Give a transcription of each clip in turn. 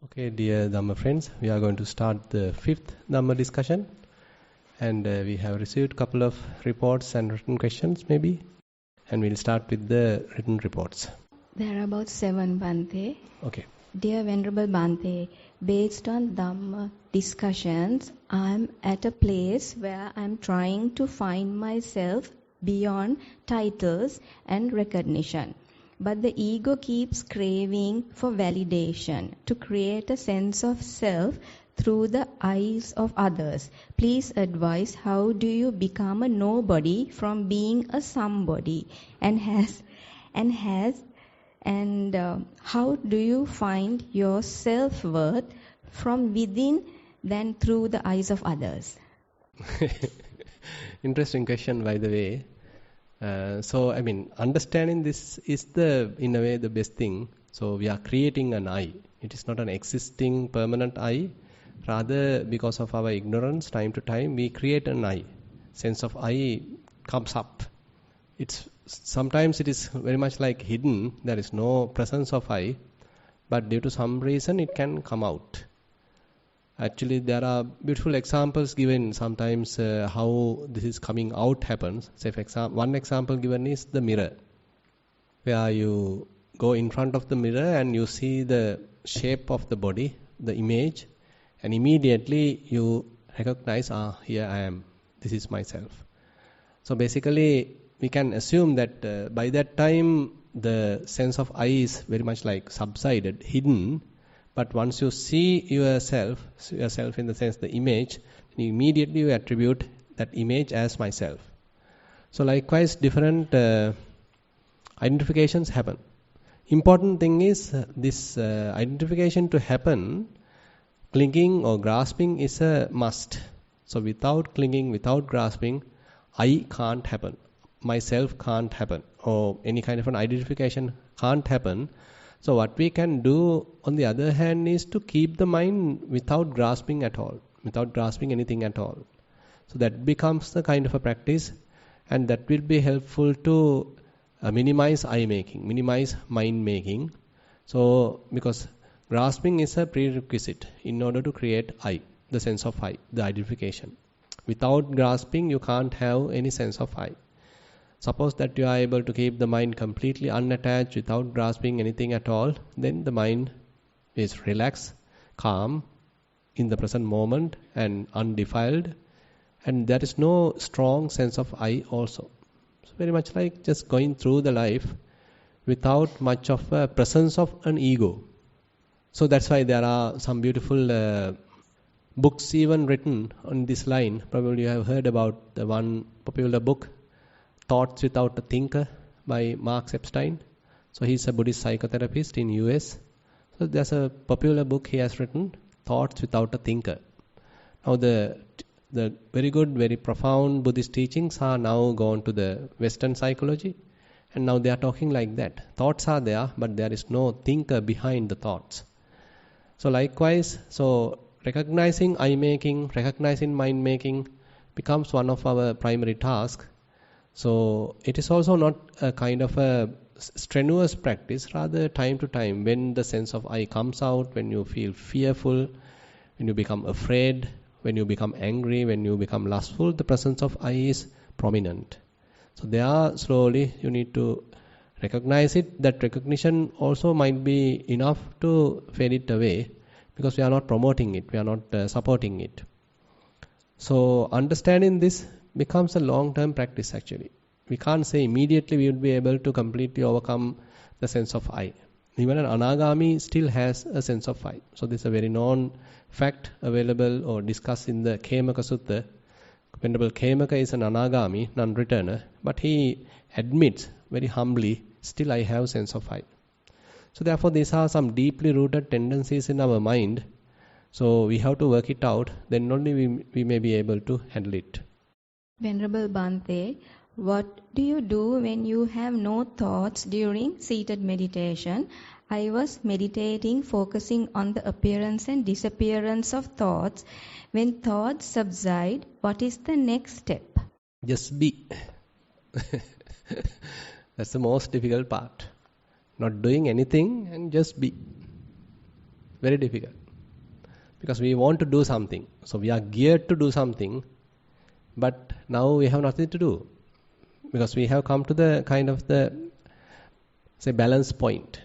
Okay, dear Dhamma friends, we are going to start the fifth Dhamma discussion, and we have received a couple of reports and written questions maybe, and we'll start with the written reports. There are about 7, Bhante. Okay. Dear Venerable Bhante, based on Dhamma discussions, I'm at a place where I'm trying to find myself beyond titles and recognition. But the ego keeps craving for validation to create a sense of self through the eyes of others. Please advise, how do you become a nobody from being a somebody? And how do you find your self-worth from within than through the eyes of others? Interesting question, by the way. Understanding this is in a way, the best thing. So we are creating an I. It is not an existing permanent I. Rather, because of our ignorance, time to time, we create an I. Sense of I comes up. Sometimes it is very much like hidden. There is no presence of I. But due to some reason, it can come out. Actually, there are beautiful examples given sometimes how this is coming out happens. Say, for one example given is the mirror, where you go in front of the mirror and you see the shape of the body, the image, and immediately you recognize, here I am, this is myself. So basically, we can assume that by that time, the sense of I is very much like subsided, hidden. But once you see yourself in the sense the image, immediately you attribute that image as myself. So likewise, different identifications happen. Important thing is this identification to happen, clinging or grasping is a must. So without clinging, without grasping, I can't happen. Myself can't happen. Or any kind of an identification can't happen. So what we can do, on the other hand, is to keep the mind without grasping at all, without grasping anything at all. So that becomes the kind of a practice, and that will be helpful to minimize I-making, minimize mind-making. So, because grasping is a prerequisite in order to create I, the sense of I, the identification. Without grasping, you can't have any sense of I. Suppose that you are able to keep the mind completely unattached without grasping anything at all, then the mind is relaxed, calm, in the present moment and undefiled, and there is no strong sense of I also. It's very much like just going through the life without much of a presence of an ego. So that's why there are some beautiful books even written on this line. Probably you have heard about the one popular book, Thoughts Without a Thinker by Mark Epstein. So he's a Buddhist psychotherapist in US. So there's a popular book he has written, Thoughts Without a Thinker. Now the very good, very profound Buddhist teachings are now gone to the Western psychology, and now they are talking like that. Thoughts are there, but there is no thinker behind the thoughts. So likewise, so recognizing I-making, recognizing mind-making becomes one of our primary tasks. So it is also not a kind of a strenuous practice, rather time to time when the sense of I comes out, when you feel fearful, when you become afraid, when you become angry, when you become lustful, the presence of I is prominent. So there slowly you need to recognize it. That recognition also might be enough to fade it away, because we are not promoting it, we are not supporting it. So understanding this becomes a long-term practice actually. We can't say immediately we will be able to completely overcome the sense of I. Even an anagami still has a sense of I. So this is a very known fact available or discussed in the Khemaka Sutta. Venerable Khemaka is an anagami, non-returner, but he admits very humbly, still I have sense of I. So therefore these are some deeply rooted tendencies in our mind. So we have to work it out, then only we may be able to handle it. Venerable Bhante, what do you do when you have no thoughts during seated meditation? I was meditating, focusing on the appearance and disappearance of thoughts. When thoughts subside, what is the next step? Just be. That's the most difficult part. Not doing anything and just be. Very difficult. Because we want to do something. So we are geared to do something, but now we have nothing to do. Because we have come to the kind of the, say, balance point.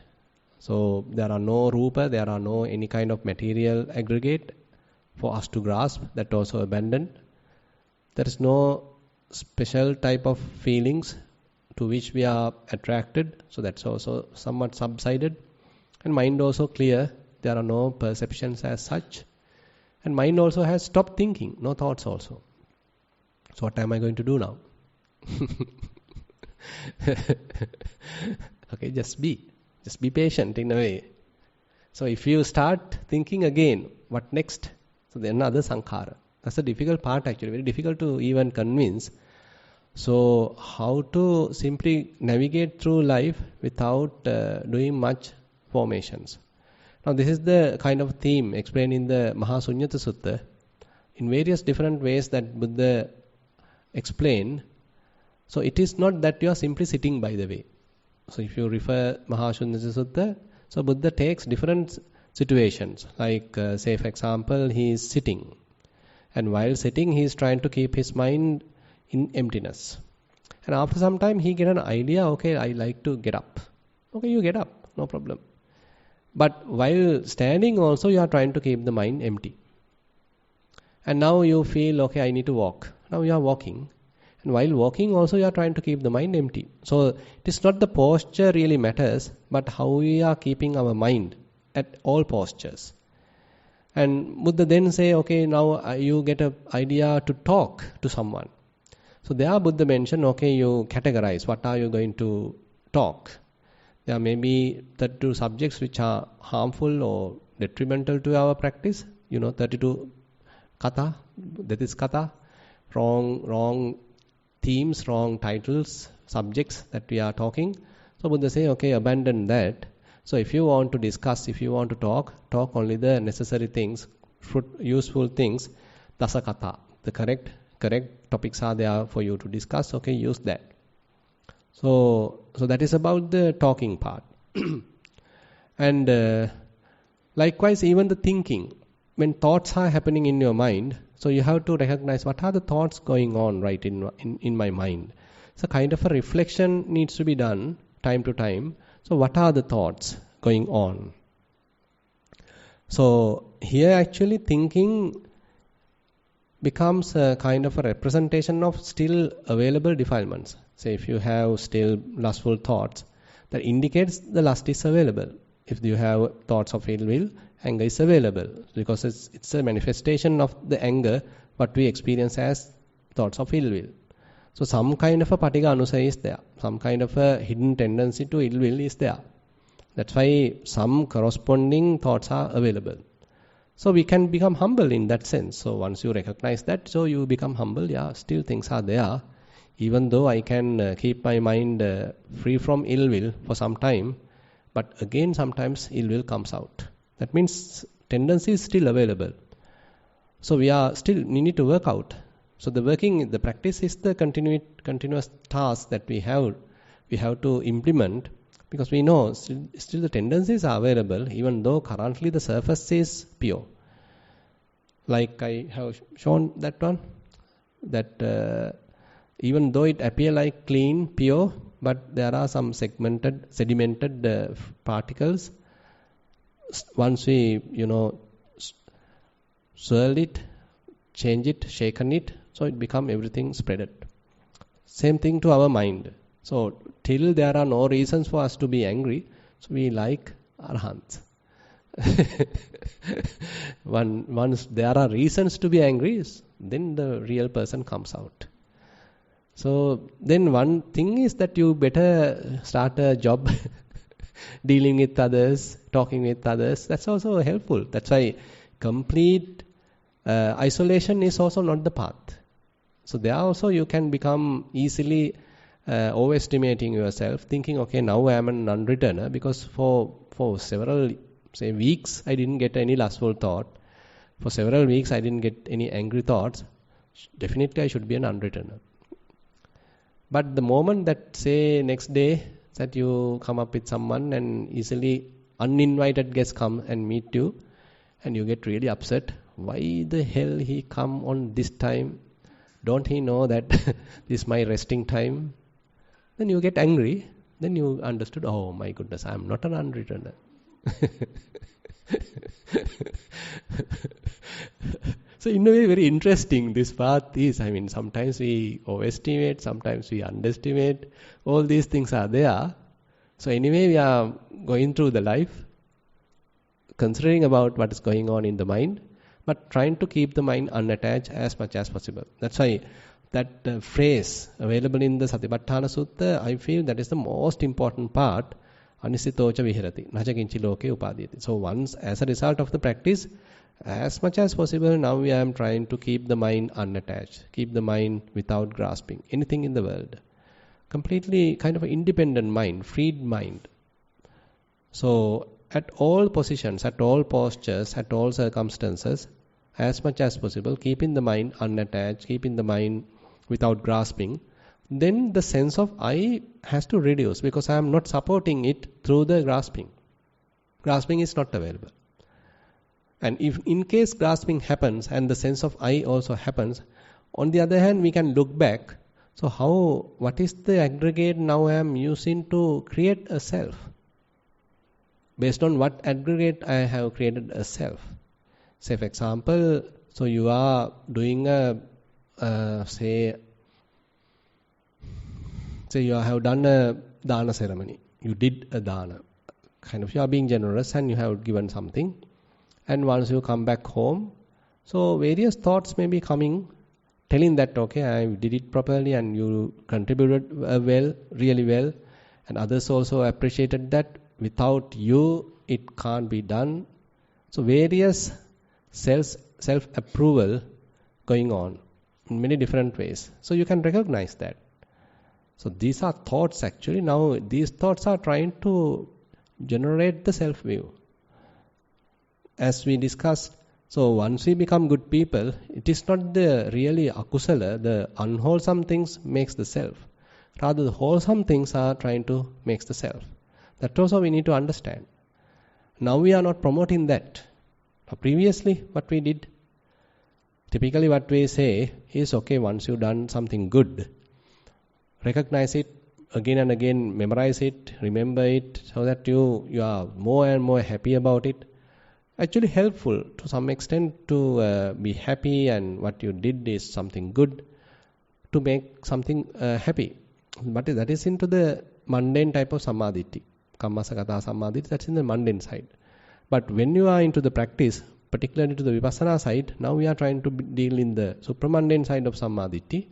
So there are no rupa, there are no any kind of material aggregate for us to grasp, that also abandoned. There is no special type of feelings to which we are attracted, so that's also somewhat subsided. And mind also clear, there are no perceptions as such. And mind also has stopped thinking, no thoughts also. So what am I going to do now? Okay, just be patient in a way. So if you start thinking again, what next? So then another sankhara. That's the difficult part actually, very difficult to even convince. So how to simply navigate through life without doing much formations. Now this is the kind of theme explained in the Mahasunyata Sutta in various different ways that Buddha explained. So it is not that you are simply sitting by the way. So if you refer Mahasunyata Sutta, so Buddha takes different situations. Like say for example, he is sitting. And while sitting, he is trying to keep his mind in emptiness. And after some time, he get an idea, okay, I like to get up. Okay, you get up, no problem. But while standing also, you are trying to keep the mind empty. And now you feel, okay, I need to walk. Now you are walking. And while walking also, you are trying to keep the mind empty. So it is not the posture really matters, but how we are keeping our mind at all postures. And Buddha then say, okay, now you get an idea to talk to someone. So there Buddha mentioned, okay, you categorize, what are you going to talk? There may be 32 subjects which are harmful or detrimental to our practice. 32 kata, that is kata, wrong themes, wrong titles, subjects that we are talking. So Buddha say, okay, abandon that. So if you want to discuss, if you want to talk only the necessary things, useful things, dasakata, the correct topics are there for you to discuss, okay, use that. So that is about the talking part. And likewise, even the thinking, when thoughts are happening in your mind, so you have to recognize what are the thoughts going on right in my mind. So kind of a reflection needs to be done time to time. So what are the thoughts going on? So here actually thinking becomes a kind of a representation of still available defilements. Say if you have still lustful thoughts, that indicates the lust is available. If you have thoughts of ill will, anger is available. Because it's a manifestation of the anger, what we experience as thoughts of ill will. So some kind of a patigha anusaya is there. Some kind of a hidden tendency to ill will is there. That's why some corresponding thoughts are available. So we can become humble in that sense. So once you recognize that, so you become humble. Yeah, still things are there. Even though I can keep my mind free from ill will for some time, but again sometimes ill will comes out. That means tendency is still available. So we need to work out. So the practice is the continuous task that we have to implement, because we know still the tendencies are available, even though currently the surface is pure. Like I have shown that one, that even though it appear like clean, pure, but there are some sedimented particles. Once we, swirl it, change it, shaken it, so it become everything spreaded. Same thing to our mind. So till there are no reasons for us to be angry, so we like arhants. Once there are reasons to be angry, then the real person comes out. So then one thing is that you better start a job dealing with others, talking with others. That's also helpful. That's why complete isolation is also not the path. So there also you can become easily overestimating yourself, thinking, okay, now I am an non-returner, because for several, say, weeks I didn't get any lustful thought. For several weeks I didn't get any angry thoughts. Definitely I should be an non-returner. But the moment that, say, next day that you come up with someone and easily uninvited guest come and meet you, and you get really upset. Why the hell he come on this time? Don't he know that this is my resting time? Then you get angry. Then you understood, oh my goodness, I am not an unreturner. So in a way, very interesting this path is. I mean, sometimes we overestimate, sometimes we underestimate. All these things are there. So anyway, we are going through the life, considering about what is going on in the mind, but trying to keep the mind unattached as much as possible. That's why that phrase available in the Satipatthana Sutta, I feel that is the most important part. Anisitocha viharati, nacha kinchi loke upadhyati. So once, as a result of the practice, as much as possible, now we are trying to keep the mind unattached, keep the mind without grasping anything in the world. Completely kind of an independent mind, freed mind. So at all positions, at all postures, at all circumstances, as much as possible, keeping the mind unattached, keeping the mind without grasping, then the sense of I has to reduce, because I am not supporting it through the grasping. Grasping is not available. And if in case grasping happens and the sense of I also happens, on the other hand, we can look back. So what is the aggregate now I am using to create a self? Based on what aggregate I have created a self. Say for example, so you are doing say you have done a dana ceremony. You did a dana. Kind of you are being generous and you have given something. And once you come back home, so various thoughts may be coming, telling that, okay, I did it properly and you contributed well, really well. And others also appreciated that. Without you, it can't be done. So various self-approval going on in many different ways. So you can recognize that. So these are thoughts actually. Now these thoughts are trying to generate the self-view. As we discussed, so once we become good people, it is not the really akusala, the unwholesome things makes the self. Rather the wholesome things are trying to make the self. That also we need to understand. Now we are not promoting that. Previously what we did, typically what we say is, okay, once you've done something good, recognize it again and again, memorize it, remember it, so that you are more and more happy about it. Actually helpful to some extent to be happy, and what you did is something good to make something happy. But that is into the mundane type of samadhi. Kammasakata samadhi, that's in the mundane side. But when you are into the practice, particularly to the vipassana side, now we are trying to deal in the supramundane side of samadhi,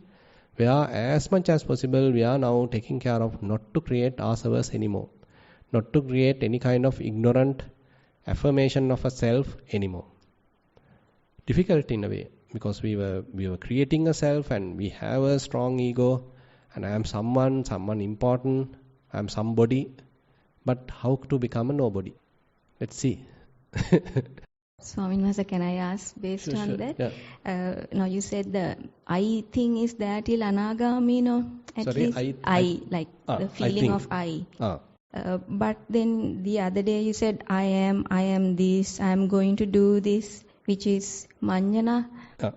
where as much as possible we are now taking care of not to create asavas anymore, not to create any kind of ignorant affirmation of a self anymore. Difficult in a way, because we were creating a self and we have a strong ego, and I am someone important, I am somebody. But how to become a nobody? Let's see. Swamin Vasa, can I ask based on that? Yeah. Now you said the I thing is there till anagami, no? At Sorry, least I like the feeling of I. But then the other day you said I am this, I am going to do this, which is manjana.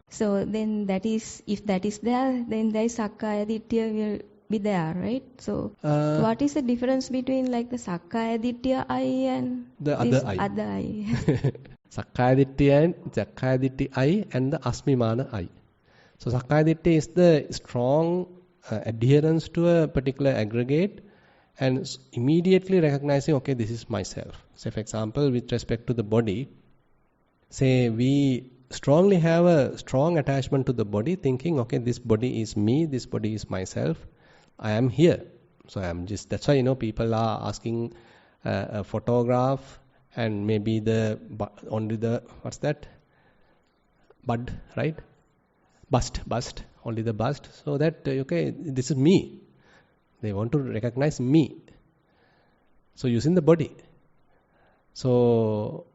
So then that is, if that is there, then there is sakkaya ditthiya will be there, right? So what is the difference between like the sakkaya ditthiya I and the this other I? Sakkaya ditthiya I and the asmimana I. So sakkaya ditthiya is the strong adherence to a particular aggregate and immediately recognizing, okay, this is myself. Say for example, with respect to the body, say we strongly have a strong attachment to the body, thinking, okay, this body is me, this body is myself, I am here. So I am just, that's why, people are asking a photograph and maybe only the, what's that? Bud, right? Bust, only the bust, so that, okay, this is me. They want to recognize me. So using the body. So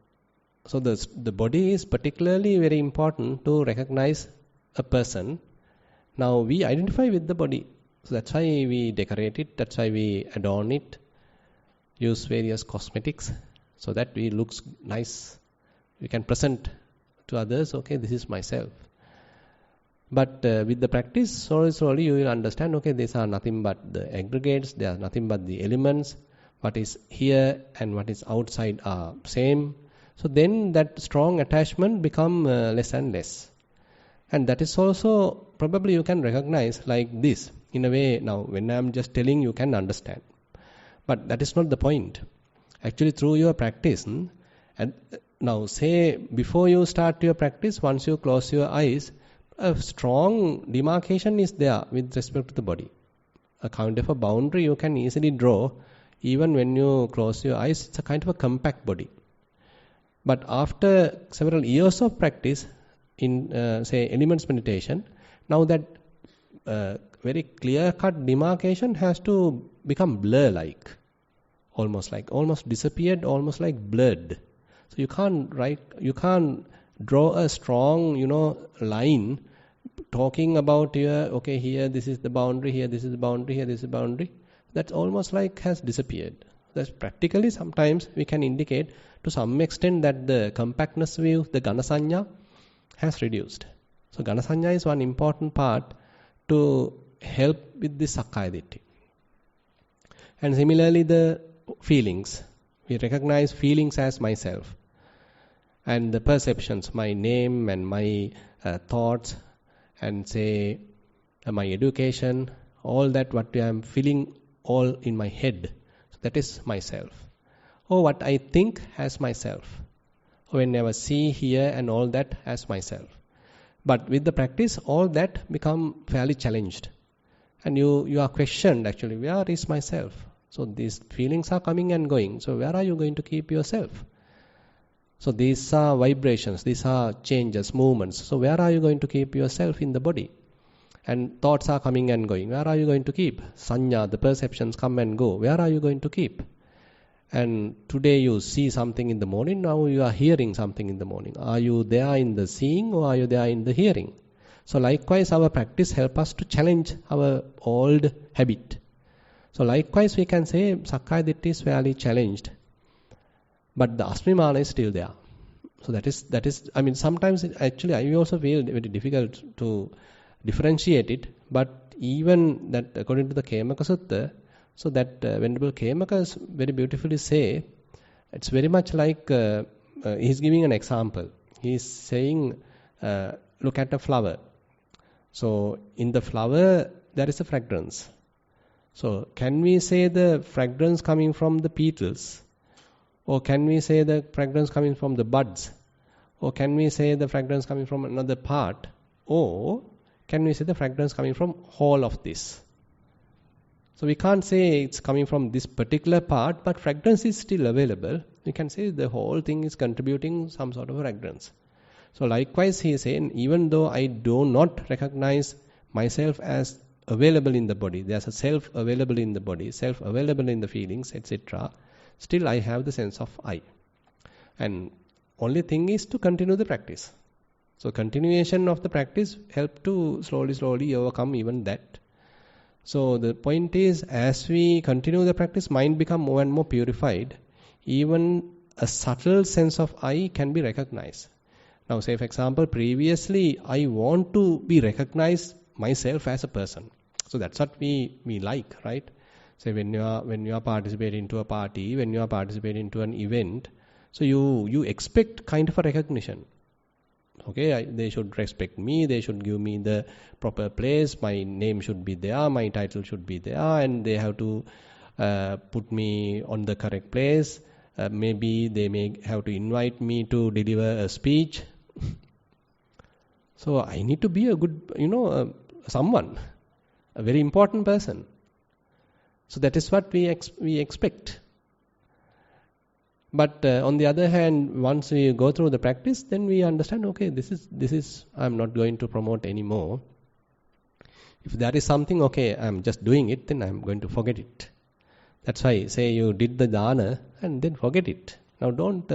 the body is particularly very important to recognize a person. Now we identify with the body. So that's why we decorate it, that's why we adorn it, use various cosmetics. so that we looks nice. We can present to others, okay, this is myself. But with the practice, slowly you will understand, okay, these are nothing but the aggregates, they are nothing but the elements. What is here and what is outside are same. So then that strong attachment become less and less. And that is also probably you can recognize like this. In a way, now when I am just telling, you can understand. But that is not the point. Actually, through your practice, and now say before you start your practice, once you close your eyes, a strong demarcation is there with respect to the body. A kind of a boundary you can easily draw. Even when you close your eyes, it's a kind of a compact body. But after several years of practice in, say, elements meditation, now that very clear-cut demarcation has to become blur-like, almost disappeared, almost like blurred. So you can't draw a strong, line talking about here this is the boundary, here this is the boundary, here this is the boundary. That's almost like has disappeared. That's practically sometimes we can indicate to some extent that the compactness view, the Ganasanya, has reduced. So Ganasanya is one important part to help with the Sakkaya Ditthi. And similarly the feelings. We recognize feelings as myself. And the perceptions, my name and my thoughts and say my education, all that what I am feeling all in my head. So that is myself. Or what I think as myself. Or whenever see, hear and all that as myself. But with the practice, all that become fairly challenged. And you are questioned actually, where is myself? So these feelings are coming and going. So where are you going to keep yourself? So these are vibrations, these are changes, movements. So where are you going to keep yourself in the body? And thoughts are coming and going. Where are you going to keep? Sanya, the perceptions come and go. Where are you going to keep? And today you see something in the morning, now you are hearing something in the morning. Are you there in the seeing or are you there in the hearing? So likewise our practice helps us to challenge our old habit. So likewise we can say Sakkaya Ditthi is fairly challenged. But the Asmimana is still there. So that is I mean sometimes actually I also feel very difficult to differentiate it. But even that according to the Khemaka Sutta, so that Venerable Khemaka very beautifully say, it's very much like he's giving an example. He's saying, look at a flower. So in the flower there is a fragrance. So can we say the fragrance coming from the petals? Or can we say the fragrance coming from the buds? Or can we say the fragrance coming from another part? Or can we say the fragrance coming from whole of this? So we can't say it's coming from this particular part, but fragrance is still available. We can say the whole thing is contributing some sort of fragrance. So likewise he is saying, even though I do not recognize myself as available in the body, there's a self available in the body, self available in the feelings, etc., still I have the sense of I. And only thing is to continue the practice. So continuation of the practice help to slowly overcome even that. So the point is, as we continue the practice, mind become more and more purified. Even a subtle sense of I can be recognized. Now say for example, previously I want to be recognized myself as a person. So that's what we like, right? Say when you are participating to a party, when you are participating to an event, so you expect kind of a recognition. Okay, they should respect me, they should give me the proper place, my name should be there, my title should be there, and they have to put me on the correct place. Maybe they may have to invite me to deliver a speech. So I need to be a good, someone, a very important person. So that is what we expect. But on the other hand, once we go through the practice, then we understand, okay, this is I'm not going to promote anymore. If there is something, okay, I'm just doing it, then I'm going to forget it. That's why say you did the dana and then forget it. Now don't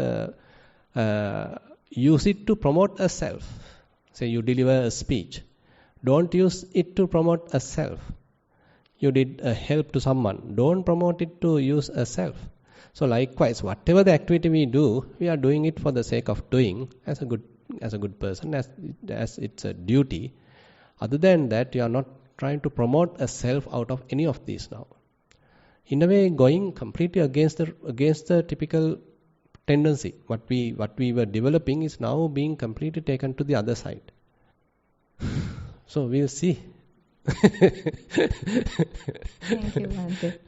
use it to promote a self. Say you deliver a speech. Don't use it to promote a self. You did a help to someone. Don't promote it to use a self. So likewise, whatever the activity we do, we are doing it for the sake of doing as a good person, as it's a duty. Other than that, you are not trying to promote a self out of any of these now. In a way, going completely against the typical tendency. What we were developing is now being completely taken to the other side. So we'll see. Thank you, Bhante.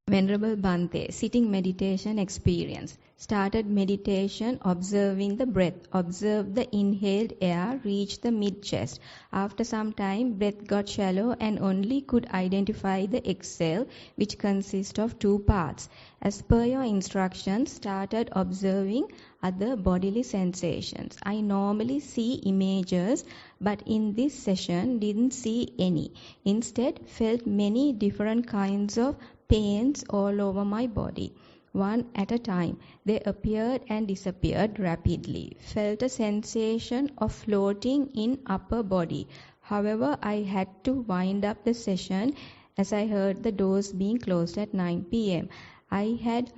Venerable Bhante, sitting meditation experience. Started meditation observing the breath. Observed the inhaled air reach the mid-chest. After some time, breath got shallow and only could identify the exhale, which consists of two parts. As per your instructions, started observing other bodily sensations. I normally see images, but in this session didn't see any. Instead, felt many different kinds of pains all over my body. One at a time, they appeared and disappeared rapidly. Felt a sensation of floating in upper body. However, I had to wind up the session as I heard the doors being closed at 9 p.m. I had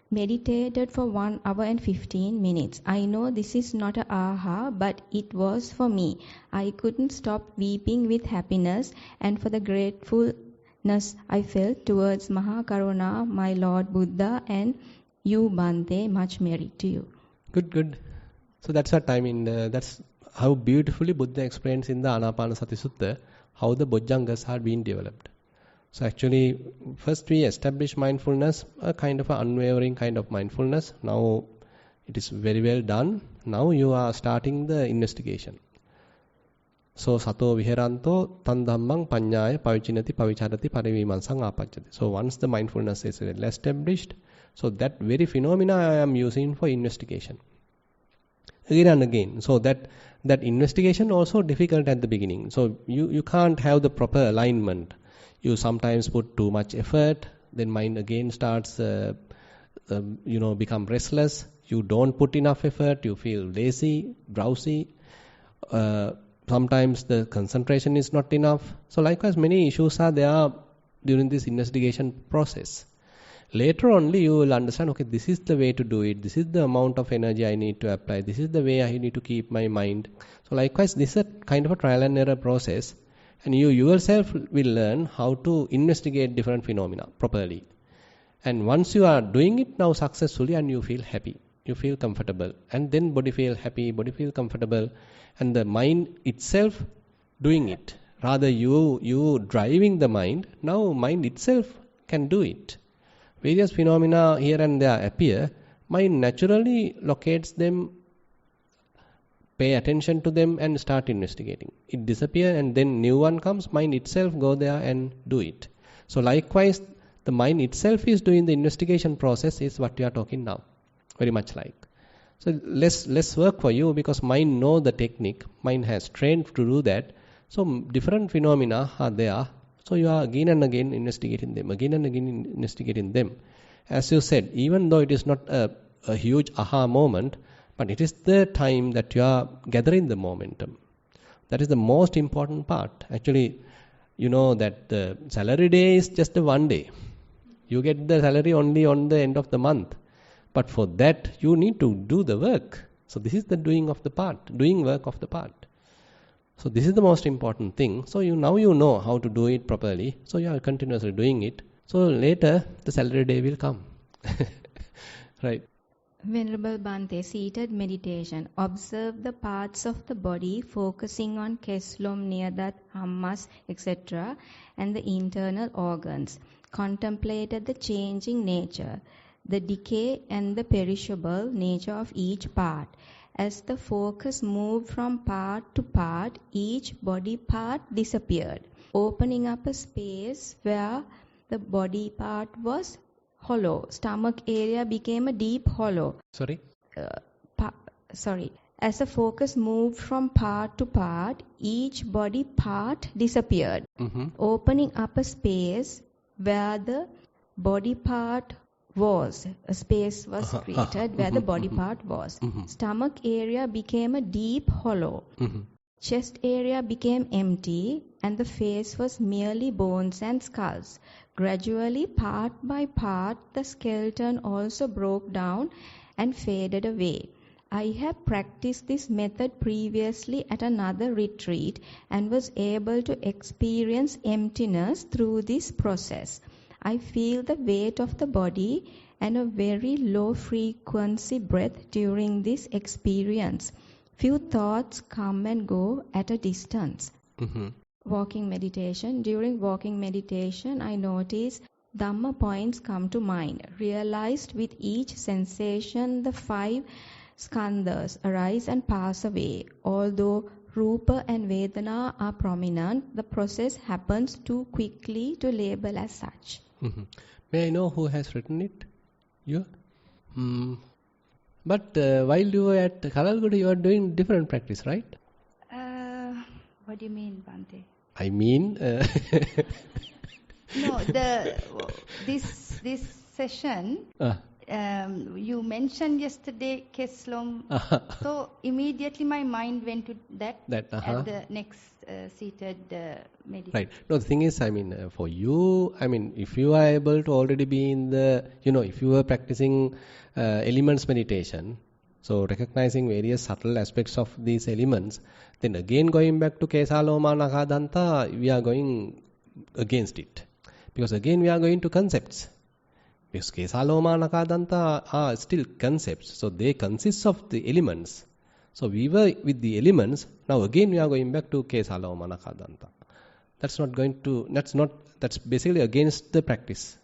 meditated for 1 hour and 15 minutes. I know this is not a aha, but it was for me. I couldn't stop weeping with happiness and for the gratefulness I felt towards Mahakaruna, my Lord Buddha, and you, Bhante. Much merit to you. Good. So that's our time that's how beautifully Buddha explains in the Anapanasati Sutta how the Bojjhangas are being developed. So actually, first we establish mindfulness, a kind of an unwavering kind of mindfulness. Now it is very well done. Now you are starting the investigation. So sato viharanto tan dhammang panyaya pavichinati pavicharati parivimansang apacchati. So once the mindfulness is well established, so that very phenomena I am using for investigation. Again and again. So that investigation also difficult at the beginning. So you can't have the proper alignment. You sometimes put too much effort, then mind again starts, become restless. You don't put enough effort, you feel lazy, drowsy. Sometimes the concentration is not enough. So likewise, many issues are there during this investigation process. Later only you will understand, okay, this is the way to do it. This is the amount of energy I need to apply. This is the way I need to keep my mind. So likewise, this is a kind of a trial and error process. And you yourself will learn how to investigate different phenomena properly. And once you are doing it now successfully and you feel happy, you feel comfortable, and then body feel happy, body feel comfortable, and the mind itself doing it. Rather you driving the mind, now mind itself can do it. Various phenomena here and there appear, mind naturally locates them, pay attention to them and start investigating. It disappears and then new one comes, mind itself go there and do it. So likewise, the mind itself is doing the investigation process is what we are talking now. Very much like. So less work for you because mind know the technique, mind has trained to do that. So different phenomena are there. So you are again and again investigating them. As you said, even though it is not a huge aha moment, but it is the time that you are gathering the momentum. That is the most important part. Actually, you know that the salary day is just a one day. You get the salary only on the end of the month. But for that, you need to do the work. So this is the doing work of the part. So this is the most important thing. So now you know how to do it properly. So you are continuously doing it. So later, the salary day will come. Right. Venerable Bhante, seated meditation. Observe the parts of the body, focusing on keslom, neardat, hammas, etc. and the internal organs. Contemplated the changing nature, the decay and the perishable nature of each part. As the focus moved from part to part, each body part disappeared, opening up a space where the body part was hollow. Stomach area became a deep hollow. Sorry? As the focus moved from part to part, each body part disappeared, opening up a space where the body part was. A space was created where the body part was. Stomach area became a deep hollow. Chest area became empty and the face was merely bones and skulls. Gradually, part by part, the skeleton also broke down and faded away. I have practiced this method previously at another retreat and was able to experience emptiness through this process. I feel the weight of the body and a very low frequency breath during this experience. Few thoughts come and go at a distance. Walking meditation. During walking meditation, I notice Dhamma points come to mind. Realized with each sensation, the 5 skandhas arise and pass away. Although Rupa and Vedana are prominent, the process happens too quickly to label as such. May I know who has written it? You? But while you were at Kalalgudi, you are doing different practice, right? What do you mean, Bhante? I mean... No, this session... you mentioned yesterday Keslom, so immediately my mind went to that at the next seated meditation. Right. No, the thing is, for you, if you are able to already be in the, if you are practicing elements meditation, so recognizing various subtle aspects of these elements, then again going back to Kesa, Loma, Naka, Danta, we are going against it. Because again we are going to concepts. Because Kesa, Loma, Naka, Danta are still concepts. So they consist of the elements. So we were with the elements. Now again we are going back to Kesa, Loma, Naka, Danta. That's basically against the practice.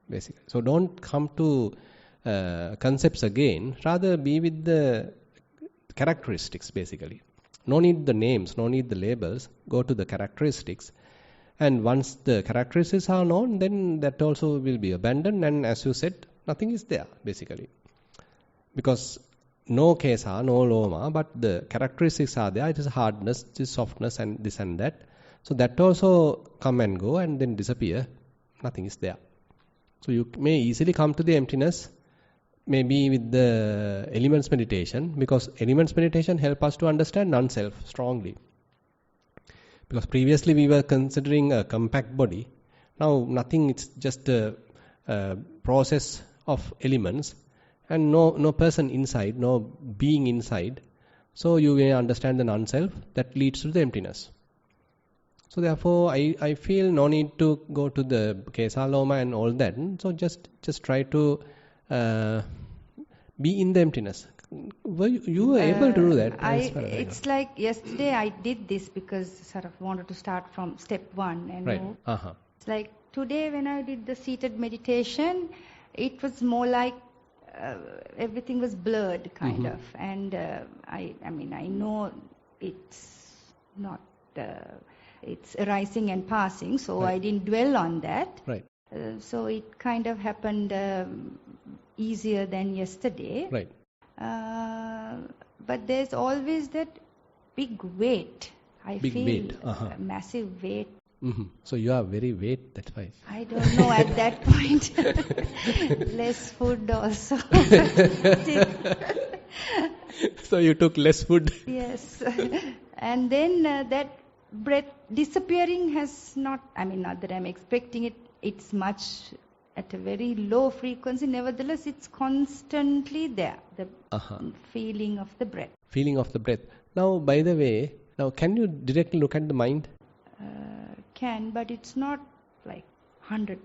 Basically. So don't come to concepts again. Rather be with the characteristics basically. No need the names, no need the labels. Go to the characteristics. And once the characteristics are known, then that also will be abandoned. And as you said, nothing is there, basically. Because no kesa, no loma, but the characteristics are there. It is hardness, it is softness, and this and that. So that also come and go and then disappear. Nothing is there. So you may easily come to the emptiness, maybe with the elements meditation, because elements meditation help us to understand non-self strongly. Because previously we were considering a compact body. Now nothing, it's just a process of elements and no person inside, no being inside. So you may understand the non-self that leads to the emptiness. So therefore I feel no need to go to the Kesa Loma and all that. So just try to be in the emptiness. You were able to do that. It's like yesterday I did this because sort of wanted to start from step 1 and right. move. It's like today when I did the seated meditation, it was more like everything was blurred kind of, and I know it's not it's arising and passing, so right. I didn't dwell on that. Right. So it kind of happened easier than yesterday. Right. But there's always that big weight. I feel massive weight. So you are very weight, that's why. I don't know at that point. Less food also. So you took less food. Yes. And then that breath disappearing has not that I'm expecting it. It's much at a very low frequency. Nevertheless, it's constantly there. The feeling of the breath. Feeling of the breath. Now, by the way, can you directly look at the mind? Can, but it's not like 100%.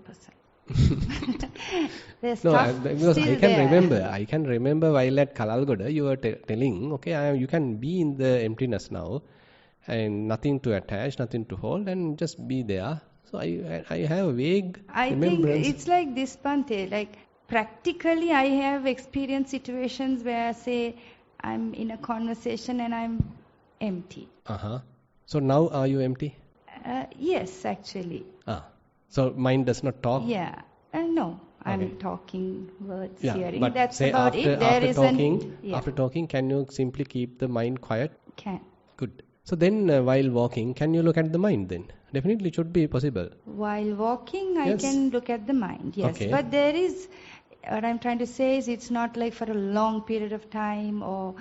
There's because I can remember while at Kalalgoda you were telling, okay, you can be in the emptiness now, and nothing to attach, nothing to hold, and just be there. So I have a vague remembrance. I think it's like this, Bhante. Like practically, I have experienced situations where, say, I'm in a conversation and I'm empty. So now are you empty? Yes, actually. So mind does not talk? Yeah. No, I'm talking, words, hearing. But that's say about it. After talking, can you simply keep the mind quiet? Can. Good. So then while walking, can you look at the mind then? Definitely it should be possible. While walking, I can look at the mind, yes. Okay. But there is, what I'm trying to say is it's not like for a long period of time or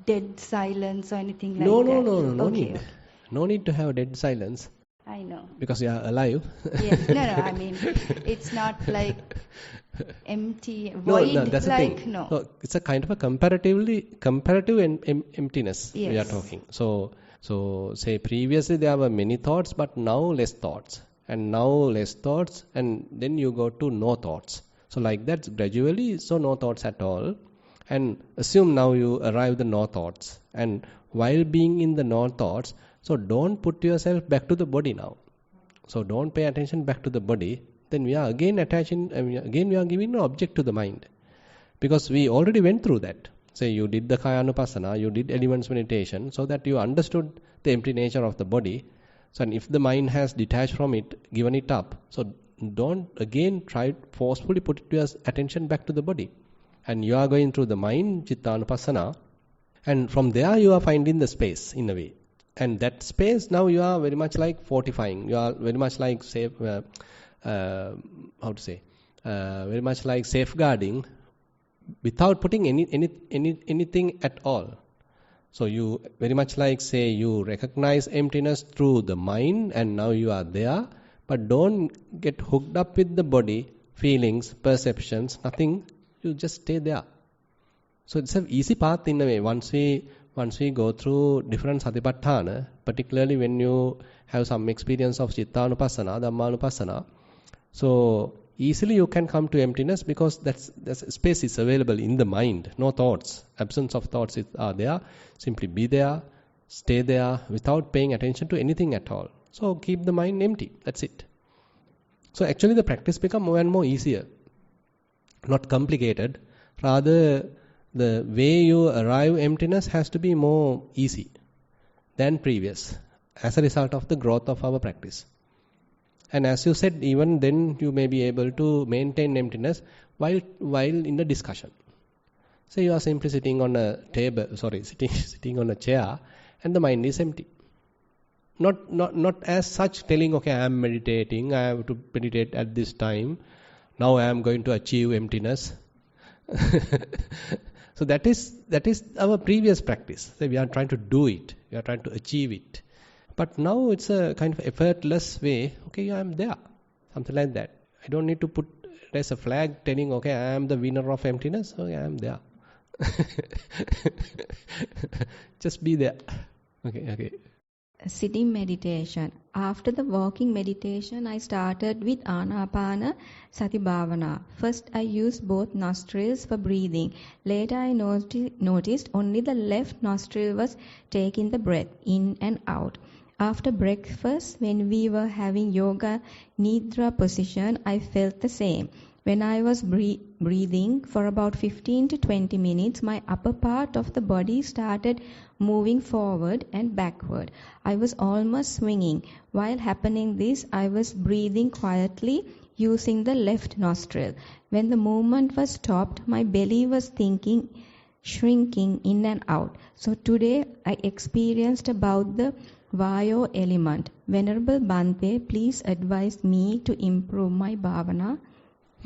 dead silence or anything like No that? Okay, need. okay. No need to have dead silence I know. because you are alive. Yes. No, I mean, it's not like empty, No, void. that's the like thing. no. So it's a kind of a comparative emptiness we are Yes. talking. So say previously there were many thoughts, but now less thoughts, and now less thoughts, and then you go to no thoughts. So like that gradually, so no thoughts at all, and assume now you arrive the no thoughts, and while being in the no thoughts, so don't put yourself back to the body now. So don't pay attention back to the body. Then we are again attaching, again we are giving an object to the mind. Because we already went through that. Say you did the Kayanupassana, you did elements meditation, so that you understood the empty nature of the body. So and if the mind has detached from it, given it up, so don't again try forcefully put your attention back to the body. And you are going through the mind, Chittanupassana, and from there you are finding the space in a way. And that space now you are very much like fortifying. You are very much like very much like safeguarding without putting anything at all. So you very much like say you recognize emptiness through the mind and now you are there, but don't get hooked up with the body, feelings, perceptions, nothing. You just stay there. So it's an easy path in a way. Once we go through different satipatthana, particularly when you have some experience of Chittanupassana, Dhammanupassana, so easily you can come to emptiness because that's space is available in the mind. No thoughts, absence of thoughts are there. Simply be there, stay there without paying attention to anything at all. So keep the mind empty. That's it. So actually the practice becomes more and more easier, not complicated. Rather, the way you arrive emptiness has to be more easy than previous as a result of the growth of our practice. And as you said, even then you may be able to maintain emptiness while in the discussion. So you are simply sitting on a sitting on a chair, and the mind is empty. Not as such telling, okay, I am meditating, I have to meditate at this time. Now I am going to achieve emptiness. So that is our previous practice. So we are trying to do it. We are trying to achieve it. But now it's a kind of effortless way. Okay, I am there. Something like that. I don't need to raise a flag telling, okay, I am the winner of emptiness. Okay, I am there. Just be there. Okay. Sitting meditation. After the walking meditation, I started with Anapana Sati Bhavana. First, I used both nostrils for breathing. Later, I noticed only the left nostril was taking the breath in and out. After breakfast, when we were having yoga nidra position, I felt the same. When I was breathing for about 15 to 20 minutes, my upper part of the body started moving forward and backward. I was almost swinging. While happening this, I was breathing quietly using the left nostril. When the movement was stopped, my belly was shrinking in and out. So today I experienced about the Vayo element. Venerable Bhante, please advise me to improve my bhavana.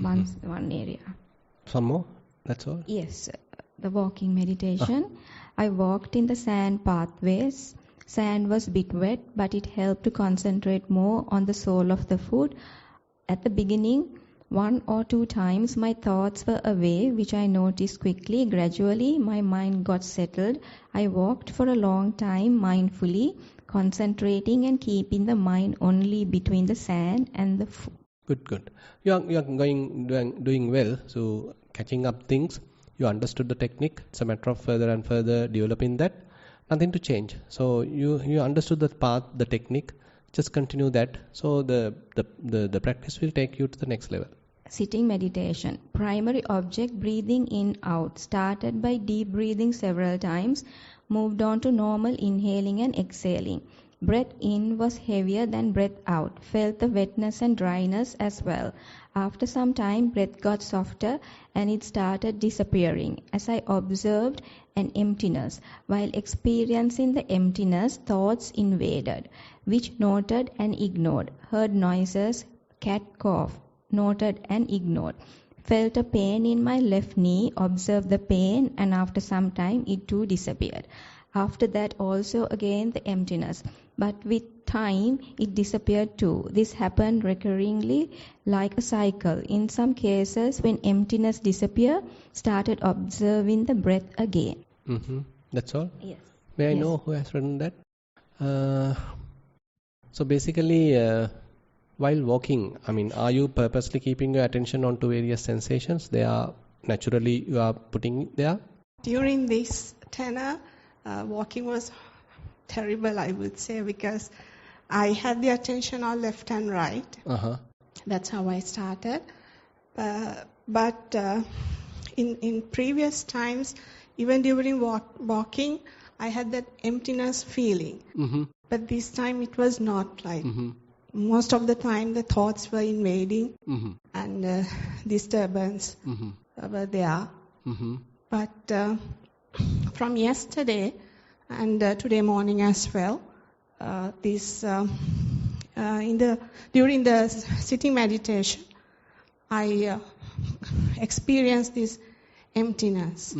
One area. Some more? That's all? Yes, the walking meditation. I walked in the sand pathways. Sand was a bit wet, but it helped to concentrate more on the sole of the foot. At the beginning, 1 or 2 times my thoughts were away, which I noticed quickly. Gradually, my mind got settled. I walked for a long time mindfully, concentrating and keeping the mind only between the sand and the foot. Good. You are doing well. So catching up things. You understood the technique. It's a matter of further and further developing that. Nothing to change. So you understood the path, the technique. Just continue that. So the practice will take you to the next level. Sitting meditation. Primary object, breathing in, out. Started by deep breathing several times. Moved on to normal inhaling and exhaling. Breath in was heavier than breath out. Felt the wetness and dryness as well. After some time, breath got softer and it started disappearing. As I observed an emptiness, while experiencing the emptiness, thoughts invaded, which noted and ignored. Heard noises, cat cough, noted and ignored. felt a pain in my left knee, observed the pain, and after some time it too disappeared. After that also again the emptiness. But with time it disappeared too. This happened recurringly like a cycle. In some cases when emptiness disappeared, started observing the breath again. That's all? Yes. May I know who has written that? So basically, while walking, are you purposely keeping your attention onto various sensations? They are naturally, you are putting it there? During this tenor, walking was terrible, I would say, because I had the attention on left and right. That's how I started. But in previous times, even during walking, I had that emptiness feeling. But this time it was not like. Most of the time the thoughts were invading and disturbance were there. But from yesterday and today morning as well, during the sitting meditation, I experienced this emptiness.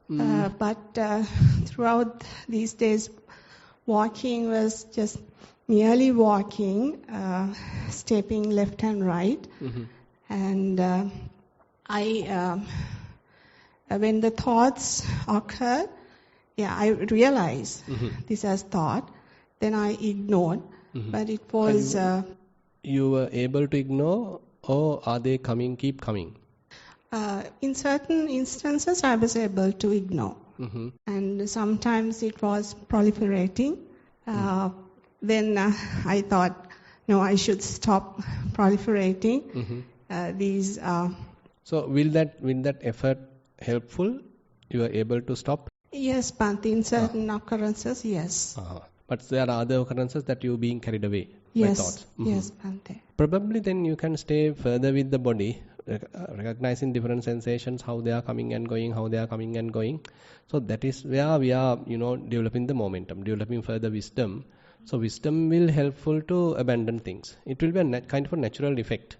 But throughout these days, walking was just merely walking, stepping left and right. And when the thoughts occurred, I realized this as thought. Then I ignored, but it was... you were able to ignore, or are they keep coming? In certain instances, I was able to ignore. And sometimes it was proliferating. Then I thought, no, I should stop proliferating. So will that effort helpful? You are able to stop? Yes, Bhante, in certain occurrences, yes. But there are other occurrences that you being carried away by thoughts. Yes, Bhante. Probably then you can stay further with the body, recognizing different sensations, how they are coming and going, So that is where we are, developing the momentum, developing further wisdom. So wisdom will helpful to abandon things. It will be a kind of a natural effect.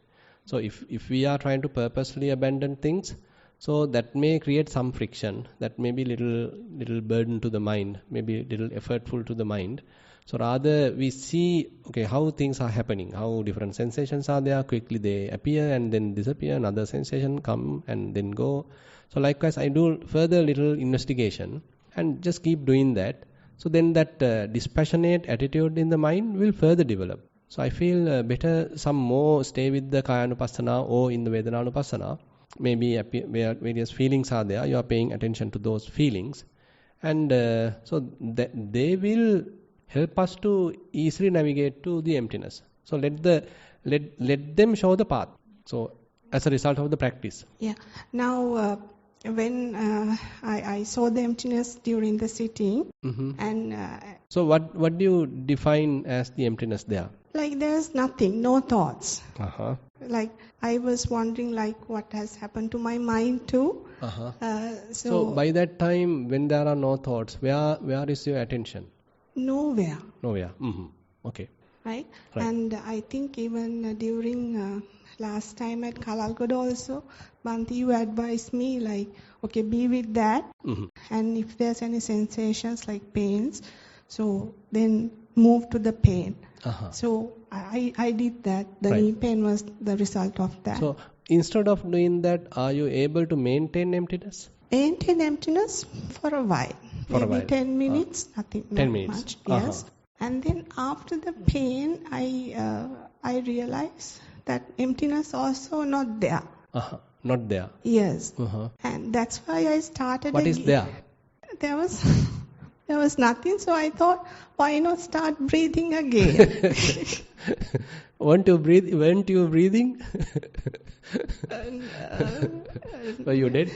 So if we are trying to purposely abandon things, so that may create some friction, that may be little burden to the mind, maybe little effortful to the mind. So rather we see, how things are happening, how different sensations are there, quickly they appear and then disappear, another sensation come and then go. So likewise I do further little investigation and just keep doing that. So then that dispassionate attitude in the mind will further develop. So I feel better some more stay with the Kayanupassana or in the Vedananupassana. Maybe where various feelings are there, you are paying attention to those feelings. And so they will help us to easily navigate to the emptiness. So let them show the path. So as a result of the practice. Yeah. Now when I saw the emptiness during the sitting, and so what do you define as the emptiness there? Like there's nothing, no thoughts. Like I was wondering what has happened to my mind too. So by that time when there are no thoughts, where is your attention? Nowhere. Okay. Right? And I think even during last time at Kalalgoda also, Bhante, you advised me be with that. And if there's any sensations like pains, so then move to the pain. So I did that. The knee pain was the result of that. So instead of doing that, are you able to maintain emptiness? Maintain emptiness for a while. Maybe 10 minutes, nothing 10 minutes. Much. Yes. And then after the pain, I realized that emptiness also not there. Not there. Yes. And that's why I started. What is there? There was nothing, so I thought, why not start breathing again? Weren't you breathing? Well, you did.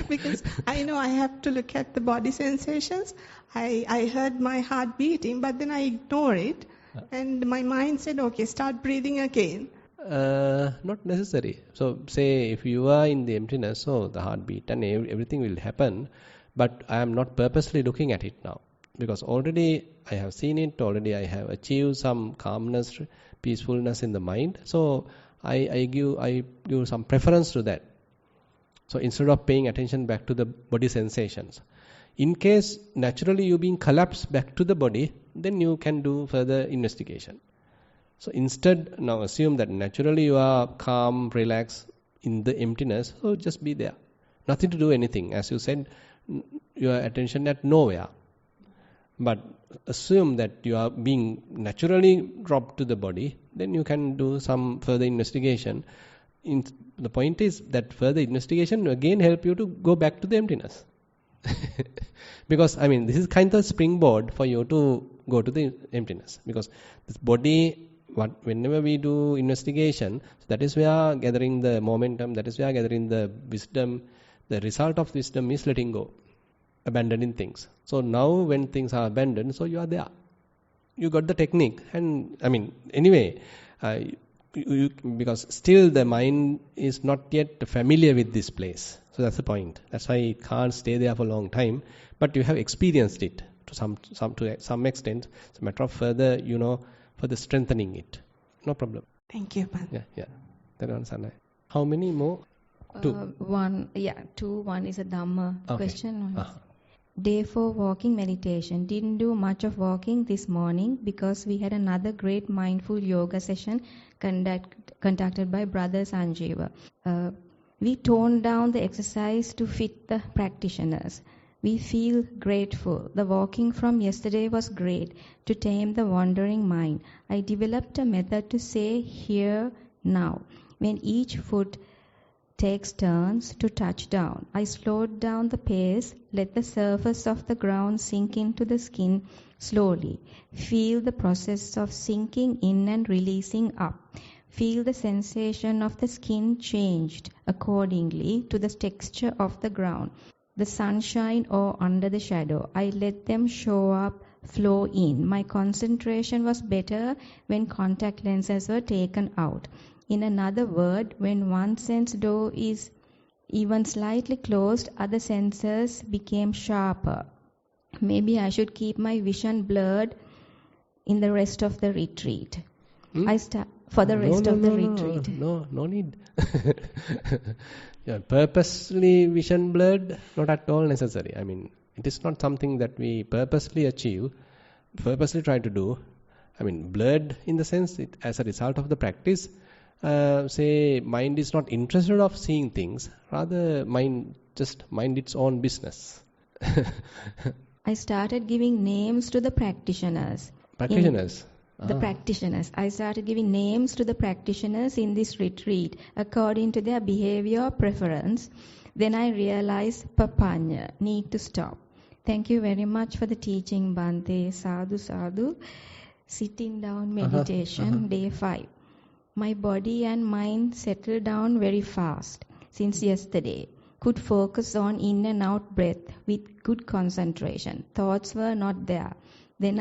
Because I know I have to look at the body sensations. I heard my heart beating, but then I ignore it. And my mind said, okay, start breathing again. Not necessary. So say if you are in the emptiness, so the heartbeat and everything will happen. But I am not purposely looking at it now. Because already I have seen it, already I have achieved some calmness, peacefulness in the mind. So I give some preference to that. So instead of paying attention back to the body sensations, in case naturally you being collapsed back to the body, then you can do further investigation. So instead, now assume that naturally you are calm, relaxed in the emptiness, so just be there. Nothing to do anything. As you said, your attention at nowhere. But assume that you are being naturally dropped to the body, then you can do some further investigation. The point is that further investigation again help you to go back to the emptiness. Because, this is kind of springboard for you to go to the emptiness. Because this body, whenever we do investigation, that is where gathering the momentum, that is where gathering the wisdom. The result of wisdom is letting go, abandoning things. So now when things are abandoned, so you are there. You got the technique. And anyway, because still the mind is not yet familiar with this place. So that's the point. That's why it can't stay there for a long time. But you have experienced it to some extent. It's a matter of further, further strengthening it. No problem. Thank you, Pan. Yeah. How many more? Two. Two. One is a Dhamma question. Uh-huh. Day 4 walking meditation. Didn't do much of walking this morning because we had another great mindful yoga session conducted by Brother Sanjeeva. We toned down the exercise to fit the practitioners. We feel grateful. The walking from yesterday was great to tame the wandering mind. I developed a method to say here, now. When each foot takes turns to touch down, I slowed down the pace, let the surface of the ground sink into the skin slowly. Feel the process of sinking in and releasing up. Feel the sensation of the skin changed accordingly to the texture of the ground, the sunshine or under the shadow. I let them show up, flow in. My concentration was better when contact lenses were taken out. In another word, when one sense door is even slightly closed, other senses became sharper. Maybe I should keep my vision blurred in the rest of the retreat. For the rest of the retreat. No need. Purposely vision blurred, not at all necessary. It is not something that we purposely achieve, purposely try to do. Blurred in the sense, as a result of the practice, say mind is not interested of seeing things, rather mind just mind its own business. I started giving names to the practitioners. Practitioners. I started giving names to the practitioners in this retreat according to their behavior or preference. Then I realized papanya, need to stop. Thank you very much for the teaching, Bhante. Sadhu, sadhu. Sitting down meditation, day 5. My body and mind settled down very fast since yesterday. Could focus on in and out breath with good concentration. Thoughts were not there. Then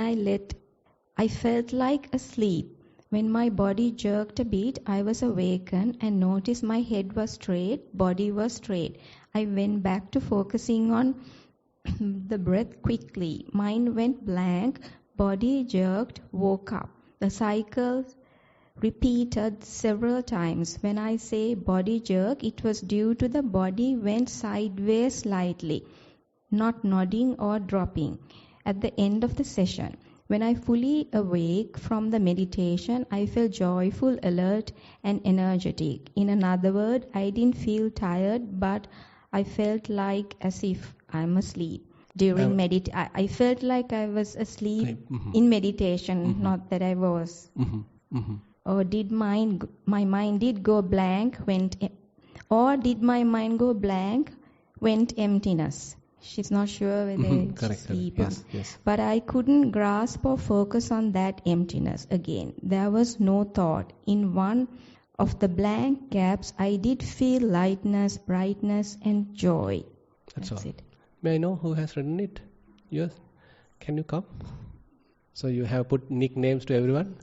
I felt like asleep. When my body jerked a bit, I was awakened and noticed my head was straight, body was straight. I went back to focusing on the breath quickly. Mind went blank, body jerked, woke up. The cycle repeated several times. When I say body jerk, it was due to the body went sideways slightly, not nodding or dropping. At the end of the session, when I fully awake from the meditation, I felt joyful, alert and energetic. In another word, I didn't feel tired, but I felt like as if I'm asleep. During I felt like I was asleep in meditation, not that I was. Or did my mind did go blank, did my mind go blank, went emptiness? She's not sure whether it's sleep. Yes. But I couldn't grasp or focus on that emptiness again. There was no thought. In one of the blank gaps, I did feel lightness, brightness, and joy. That's all. It. May I know who has written it? Yes. Can you come? So you have put nicknames to everyone?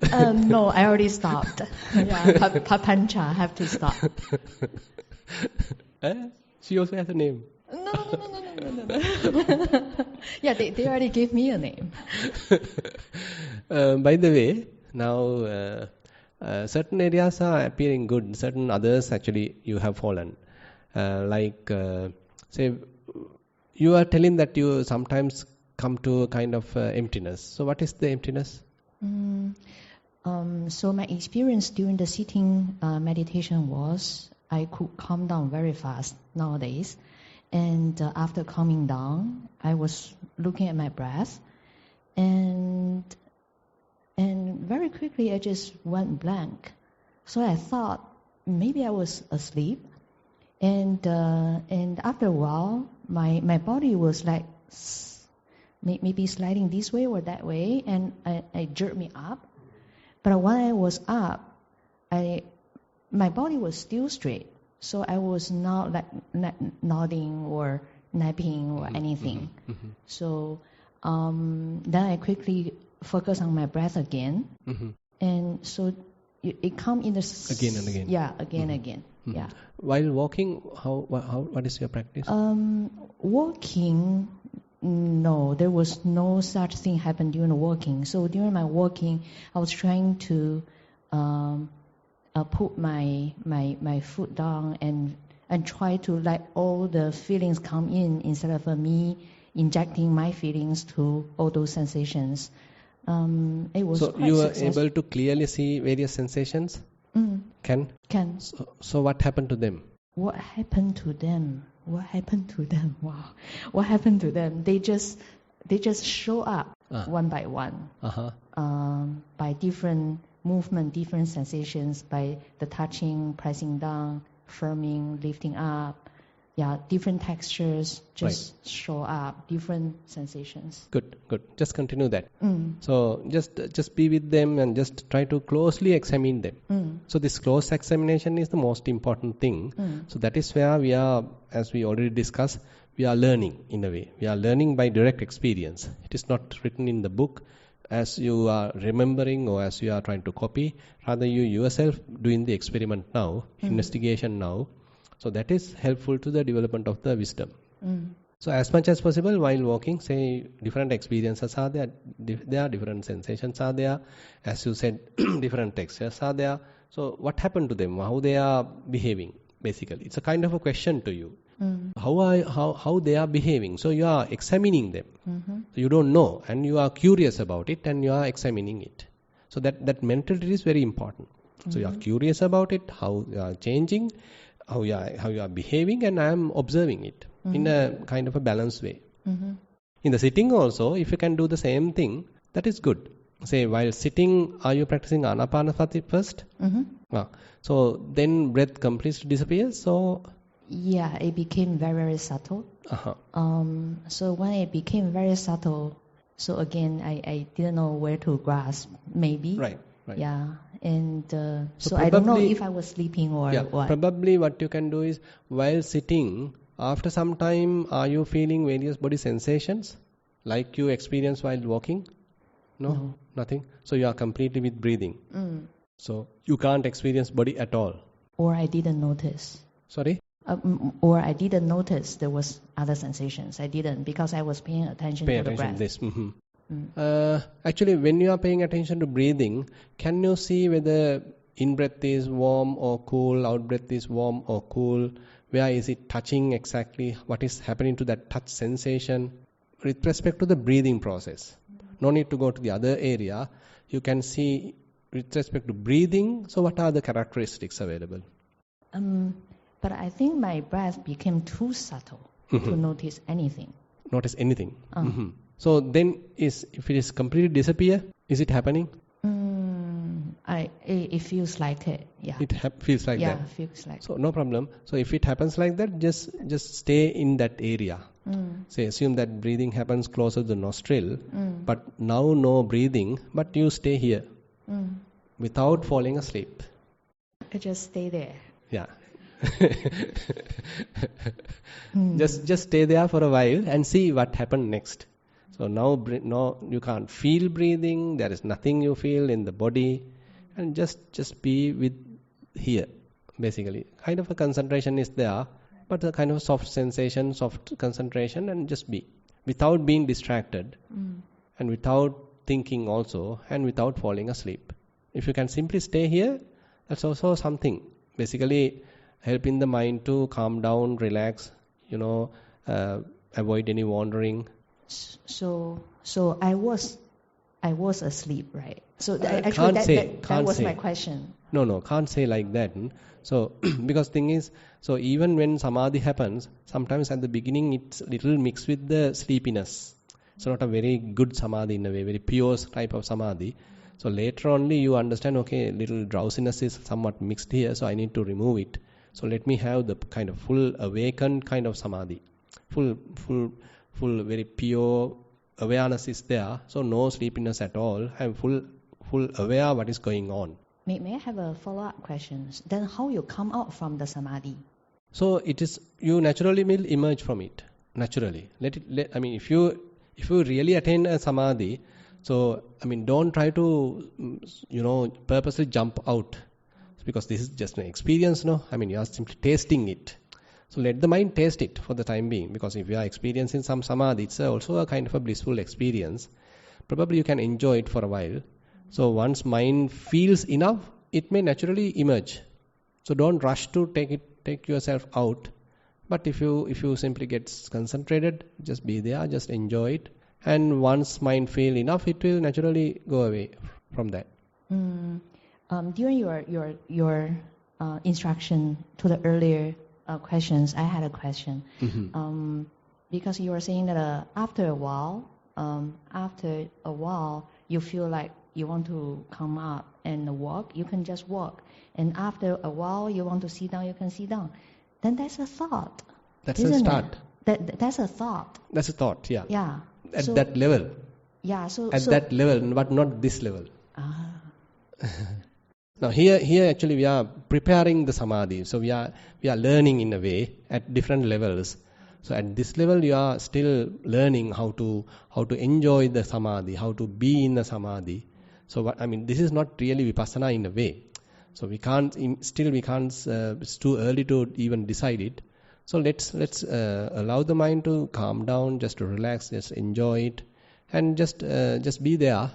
No, I already stopped. Papancha, I have to stop. She also has a name. No. Yeah, they already gave me a name. By the way, now certain areas are appearing good, certain others actually you have fallen. Say, you are telling that you sometimes come to a kind of emptiness. So what is the emptiness? So my experience during the sitting meditation was I could calm down very fast nowadays. And after calming down, I was looking at my breath, and very quickly I just went blank. So I thought maybe I was asleep, and after a while, my body was like maybe sliding this way or that way, and I jerked me up. But when I was up, my body was still straight. So I was not like nodding or napping or anything. So then I quickly focused on my breath again. And so it come in the... Again and again. Yeah, again and again. Yeah. While walking, what is your practice? Walking, no, there was no such thing happen during the walking. So during my walking, I was trying to... put my foot down and try to let all the feelings come in instead of me injecting my feelings to all those sensations. It was so you were able to clearly see various sensations? Can? So what happened to them? What happened to them? Wow. What happened to them? They just show up one by one. By different movement, different sensations, by the touching, pressing down, firming, lifting up. Yeah, different textures just show up, different sensations. Good. Just continue that. So just be with them and just try to closely examine them. So this close examination is the most important thing. So that is where we are, as we already discussed, we are learning in a way. We are learning by direct experience. It is not written in the book as you are remembering or as you are trying to copy. Rather, you yourself doing the experiment now, investigation now. So that is helpful to the development of the wisdom. So as much as possible while walking, say different experiences are there, different sensations are there. As you said, different textures are there. So what happened to them? How they are behaving? Basically, it's a kind of a question to you. How they are behaving. So you are examining them. So you don't know and you are curious about it and you are examining it. So that mentality is very important. So you are curious about it, how you are changing, how you are behaving, and I am observing it in a kind of a balanced way. In the sitting also, if you can do the same thing, that is good. Say while sitting, are you practicing Anapanasati first? So then breath completely disappears. So yeah, it became very, very subtle. So when it became very subtle, so again, I didn't know where to grasp, maybe. Right. Yeah, and so I don't know if I was sleeping or what. Probably what you can do is, while sitting, after some time, are you feeling various body sensations like you experience while walking? No, nothing. So you are completely with breathing. So you can't experience body at all. Or I didn't notice. Sorry? Or I didn't notice there was other sensations. I didn't because I was paying attention to the breath. This. Actually, when you are paying attention to breathing, can you see whether in-breath is warm or cool, out-breath is warm or cool? Where is it touching exactly? What is happening to that touch sensation? With respect to the breathing process. No need to go to the other area. You can see with respect to breathing, so what are the characteristics available? But I think my breath became too subtle to notice anything. Notice anything. So then, if it is completely disappear, is it happening? It feels like it. Yeah. It feels like that. Yeah, feels like. So no problem. So if it happens like that, just stay in that area. Say assume that breathing happens closer to the nostril, but now no breathing, but you stay here without falling asleep. I just stay there. Yeah. Just stay there for a while and see what happened next. So now you can't feel breathing. There is nothing you feel in the body, and just be with here. Basically, kind of a concentration is there, but a kind of soft sensation, soft concentration, and just be without being distracted, and without thinking also, and without falling asleep. If you can simply stay here, that's also something. Basically, helping the mind to calm down, relax, avoid any wandering. So I was asleep, right? So that was my question. No, can't say like that. So, because thing is, so even when samadhi happens, sometimes at the beginning it's little mixed with the sleepiness. It's not a very good samadhi in a way, very pure type of samadhi. So later only you understand, okay, little drowsiness is somewhat mixed here, so I need to remove it. So let me have the kind of full awakened kind of samadhi. Full, very pure awareness is there. So no sleepiness at all. I'm full aware what is going on. May I have a follow-up question? Then how you come out from the samadhi? So it is, you naturally will emerge from it. Naturally. If you really attain a samadhi, so don't try to purposely jump out, because this is just an experience, no? You are simply tasting it. So let the mind taste it for the time being, because if you are experiencing some samadhi, it's also a kind of a blissful experience. Probably you can enjoy it for a while. So once mind feels enough, it may naturally emerge. So don't rush to take yourself out. But if you simply get concentrated, just be there, just enjoy it. And once mind feel enough, it will naturally go away from that. During your instruction to the earlier questions, I had a question. Mm-hmm. Because you were saying that after a while, you feel like you want to come up and walk, you can just walk. And after a while, you want to sit down, you can sit down. Then that's a thought. That's a start. That's a thought. That's a thought, yeah. Yeah. At that level. Yeah. That level, but not this level. Now here actually we are preparing the samadhi. So we are learning in a way at different levels. So at this level you are still learning how to enjoy the samadhi, how to be in the samadhi. So this is not really vipassana in a way. So we can't. It's too early to even decide it. So let's allow the mind to calm down, just to relax, just enjoy it, and just be there.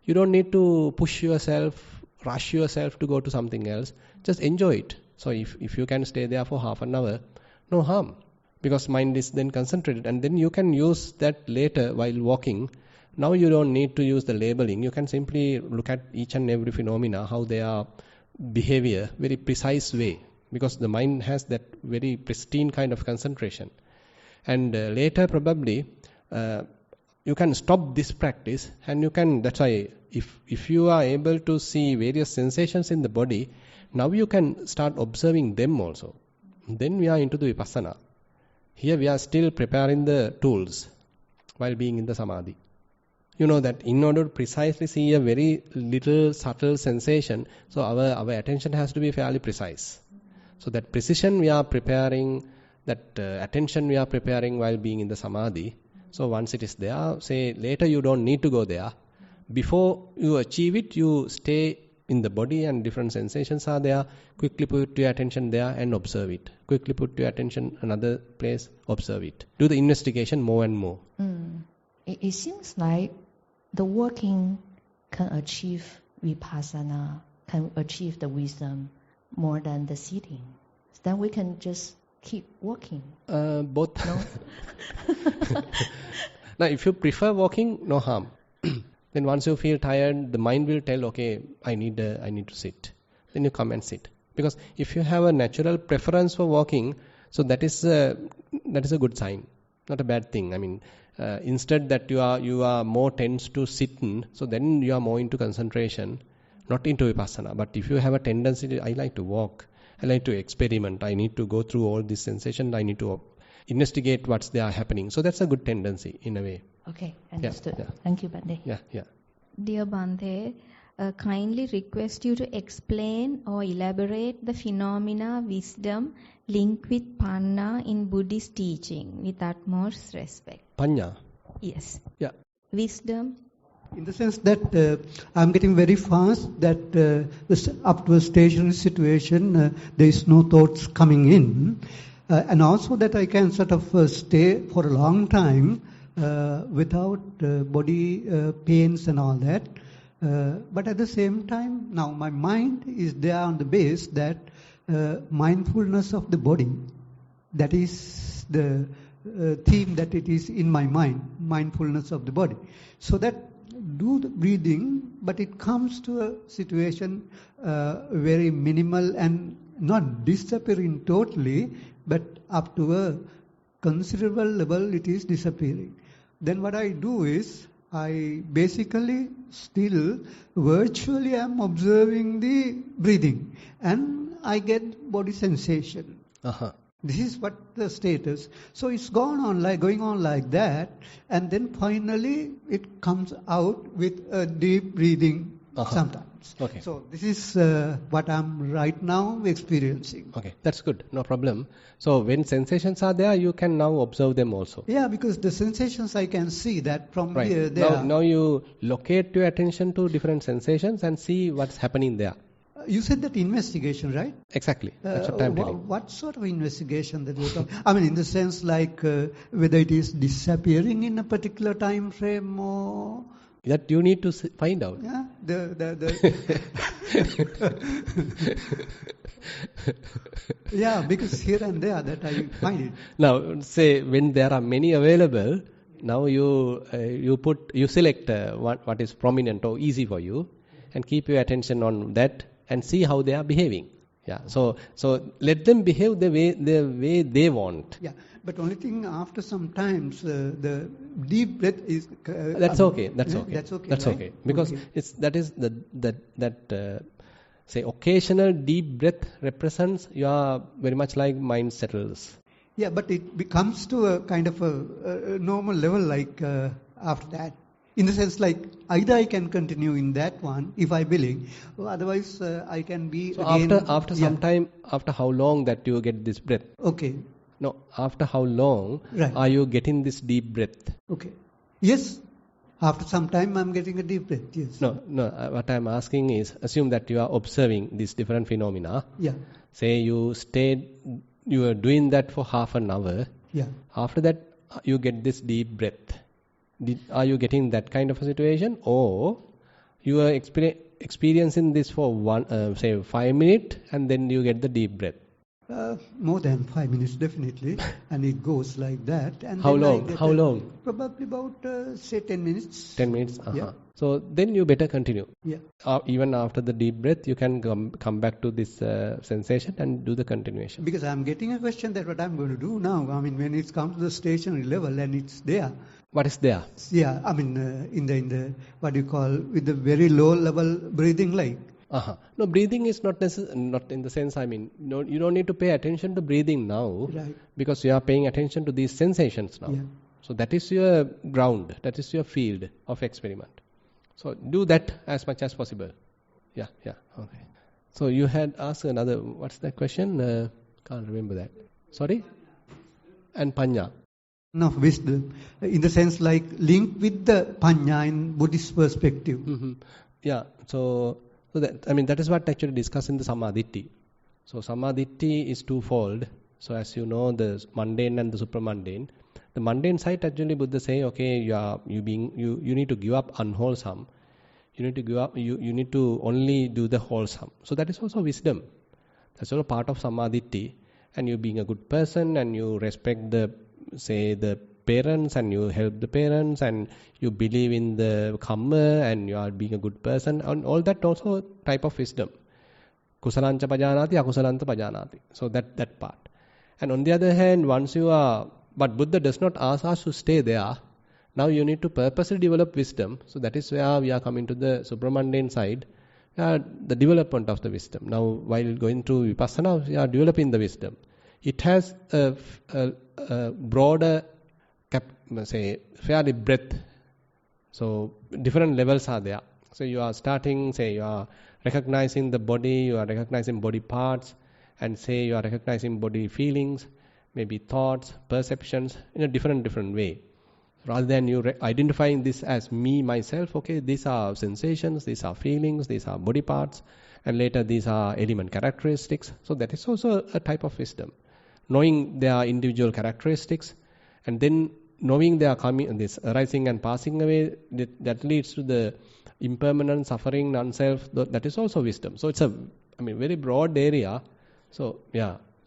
You don't need to push yourself, rush yourself to go to something else. Just enjoy it. So if you can stay there for half an hour, no harm, because mind is then concentrated, and then you can use that later while walking. Now you don't need to use the labeling. You can simply look at each and every phenomena, how they are behavior, very precise way, because the mind has that very pristine kind of concentration. And later probably you can stop this practice, and you can, that's why if you are able to see various sensations in the body, now you can start observing them also. Then we are into the vipassana. Here we are still preparing the tools while being in the samadhi. You know that in order to precisely see a very little subtle sensation, so our attention has to be fairly precise. So that precision we are preparing, that attention we are preparing while being in the samadhi. So once it is there, say later you don't need to go there. Before you achieve it, you stay in the body and different sensations are there. Quickly put your attention there and observe it. Quickly put your attention another place, observe it. Do the investigation more and more. It seems like the walking can achieve vipassana, can achieve the wisdom more than the sitting. Then we can just keep walking. Both. No? Now, if you prefer walking, no harm. Then once you feel tired, the mind will tell, okay, I need to sit. Then you come and sit. Because if you have a natural preference for walking, so that is a good sign, not a bad thing. Instead that you are more tense to sit in, so then you are more into concentration, not into vipassana. But if you have a tendency to, I like to walk, I like to experiment, I need to go through all these sensations, I need to investigate what's there happening. So that's a good tendency in a way. Okay, understood. Yeah. Thank you, Bhante. Yeah. Dear Bhante, kindly request you to explain or elaborate the phenomena wisdom linked with panna in Buddhist teaching with utmost respect. Panya? Yes. Yeah. Wisdom. In the sense that I'm getting very fast, that up to a stationary situation, there is no thoughts coming in. And also that I can sort of stay for a long time without body pains and all that. But at the same time, now my mind is there on the base that mindfulness of the body. That is the theme that it is in my mind, mindfulness of the body. So that do the breathing, but it comes to a situation very minimal and not disappearing totally, but up to a considerable level it is disappearing. Then what I do is, I basically still virtually am observing the breathing and I get body sensation. This is what the status. So it's going on like that, and then finally it comes out with a deep breathing sometimes. Okay. So this is what I'm right now experiencing. Okay, that's good. No problem. So when sensations are there, you can now observe them also. Yeah, because the sensations I can see that from Right. here, there. Now you locate your attention to different sensations and see what's happening there. You said that investigation, right? Exactly. That's what I'm telling. What sort of investigation that you're talking? I mean, in the sense like whether it is disappearing in a particular time frame or that you need to find out. Yeah, yeah, because here and there that I find it. Now, say when there are many available, now you select what is prominent or easy for you, and keep your attention on that and see how they are behaving. Yeah. So let them behave the way they want. Yeah. But only thing after some times the deep breath is. That's okay. That's okay. That's okay. That's right? okay. Because say occasional deep breath represents you are very much like mind settles. Yeah, but it becomes to a kind of a normal level like after that. In the sense like either I can continue in that one if I believe, or otherwise I can be so again. After some time, after how long that you get this breath? Okay. No, after how long are you getting this deep breath? Okay. Yes. After some time I'm getting a deep breath. Yes. No. What I'm asking is, assume that you are observing these different phenomena. Yeah. Say you are doing that for half an hour. Yeah. After that, you get this deep breath. Are you getting that kind of a situation, or you are experiencing this for say 5 minutes, and then you get the deep breath? More than 5 minutes, definitely, and it goes like that. And how long? How long? Probably about say 10 minutes. 10 minutes. Yeah. So then you better continue. Yeah. Even after the deep breath, you can come back to this sensation and do the continuation. Because I'm getting a question that what I'm going to do now. I mean, when it comes to the stationary level and it's there. What is there? Yeah, I mean, in the what you call with the very low level breathing, like. No, breathing is not in the sense. I mean, no, you don't need to pay attention to breathing now, right? Because you are paying attention to these sensations now. Yeah. So that is your ground. That is your field of experiment. So do that as much as possible. Yeah. Okay. So you had asked another. What's that question? Can't remember that. Sorry. And panya. No, wisdom, in the sense like linked with the panya in Buddhist perspective. Mm-hmm. Yeah. So that is what actually discussed in the Samadhitti. So Samadhitti is twofold. So as you know, the mundane and the supramundane. The mundane side actually Buddha say, okay, you need to give up unwholesome. You need to give up. You need to only do the wholesome. So that is also wisdom. That's also part of Samadhitti. And you being a good person and you respect the parents and you help the parents and you believe in the karma and you are being a good person, and all that also type of wisdom. Kusalancha pajanati, akusalanta pajanati. So that part. And on the other hand, but Buddha does not ask us to stay there. Now you need to purposely develop wisdom. So that is where we are coming to the supramundane side. The development of the wisdom. Now while going through vipassana, we are developing the wisdom. It has a broader, fairly breadth. So different levels are there. So you are starting, you are recognizing the body, you are recognizing body parts, and you are recognizing body feelings, maybe thoughts, perceptions in a different way. Rather than you identifying this as me, myself, okay, these are sensations, these are feelings, these are body parts, and later these are element characteristics. So that is also a type of wisdom. Knowing their individual characteristics, and then knowing they are coming, this arising and passing away, that leads to the impermanent, suffering, non-self, that is also wisdom. So it's a, very broad area. So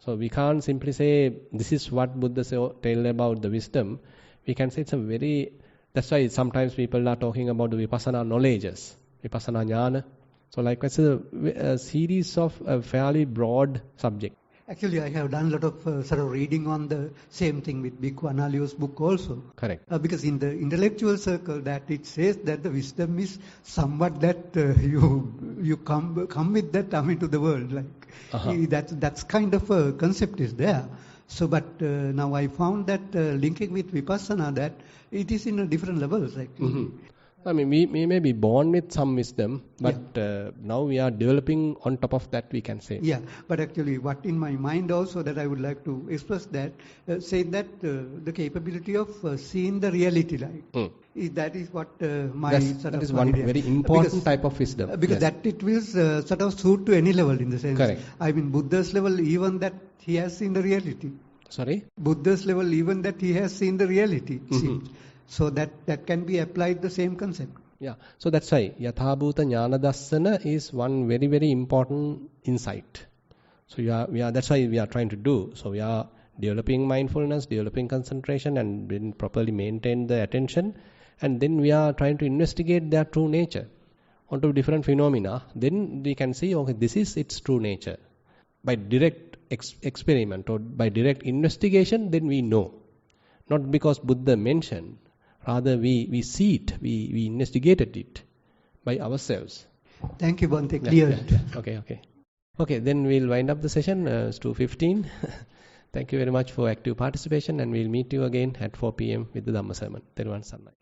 so we can't simply say this is what Buddha tell about the wisdom. We can say it's a very, that's why sometimes people are talking about the vipassana knowledges, vipassana jnana. So likewise, a series of a fairly broad subject. Actually, I have done a lot of sort of reading on the same thing with Bhikkhu Analio's book also. Correct. Because in the intellectual circle, that it says that the wisdom is somewhat that you come with that to the world. Like that's kind of a concept is there. So, but now I found that linking with vipassana, that it is in a different levels actually. Mm-hmm. We may be born with some wisdom, but now we are developing on top of that, we can say. Yeah, but actually what in my mind also that I would like to express that, say that the capability of seeing the reality that is what that is one very important type of wisdom. Because that it will sort of suit to any level in the sense. Correct. Buddha's level, even that he has seen the reality. Sorry? Buddha's level, even that he has seen the reality. Mm-hmm. So that can be applied the same concept. Yeah. So that's why Yathabhuta Jnana Dassana is one very, very important insight. So that's why we are trying to do. So we are developing mindfulness, developing concentration, and then properly maintain the attention. And then we are trying to investigate their true nature onto different phenomena. Then we can see, okay, this is its true nature. By direct experiment or by direct investigation, then we know. Not because Buddha mentioned. Rather, we see it, we investigated it by ourselves. Thank you, Bhante. Clear. Yeah. Okay, then we'll wind up the session. It's 2:15. Thank you very much for active participation, and we'll meet you again at 4 p.m. with the Dhamma sermon. Theruvan Sannai.